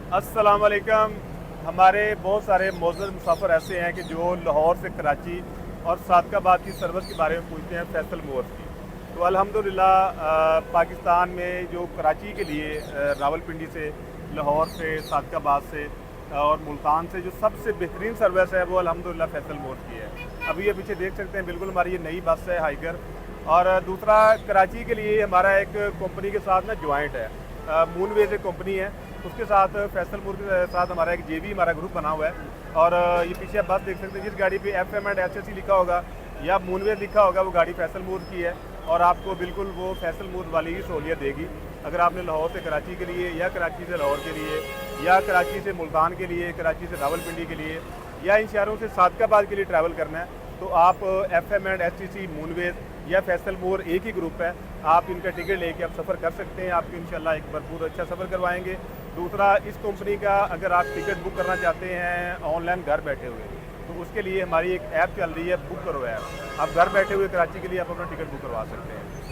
अस्सलाम वालेकुम। हमारे बहुत सारे मौजूद मुसाफिर ऐसे हैं कि जो लाहौर से कराची और सादकाबाद की सर्विस के बारे में पूछते हैं फैसल मूवर्स की। तो अल्हम्दुलिल्लाह पाकिस्तान में जो कराची के लिए रावलपिंडी से, लाहौर से, सादकाबाद से और मुल्तान से जो सबसे बेहतरीन सर्विस है वो अल्हम्दुलिल्लाह फैसल मूवर्स की है। अभी ये पीछे देख सकते हैं, बिल्कुल हमारी ये नई बस है हाइगर। और दूसरा, कराची के लिए हमारा एक कंपनी के साथ ना जॉइंट है, मूनवेज एक कंपनी है, उसके साथ फैसल मूर के साथ हमारा एक जेवी हमारा ग्रुप बना हुआ है। और ये पीछे आप बस देख सकते हैं, जिस गाड़ी पे FM एंड HSC लिखा होगा या मूनवेज लिखा होगा वो गाड़ी फैसल मूर की है और आपको बिल्कुल वो फैसल मूर वाली ही सहूलियत देगी। अगर आपने लाहौर से कराची के लिए या कराची से लाहौर के लिए या कराची से मुल्तान के लिए, कराची से रावलपिंडी के लिए या इन शहरों से सादकाबाद के लिए ट्रैवल करना है तो आप FM एंड HSC, मूनवेज या फैसल मूर एक ही ग्रुप है, आप इनका टिकट लेके आप सफ़र कर सकते हैं। आपको इंशाल्लाह एक भरपूर अच्छा सफ़र करवाएंगे। दूसरा, इस कंपनी का अगर आप टिकट बुक करना चाहते हैं ऑनलाइन घर बैठे हुए, तो उसके लिए हमारी एक ऐप चल रही है, बुक करो ऐप। आप घर बैठे हुए कराची के लिए आप अपना टिकट बुक करवा सकते हैं।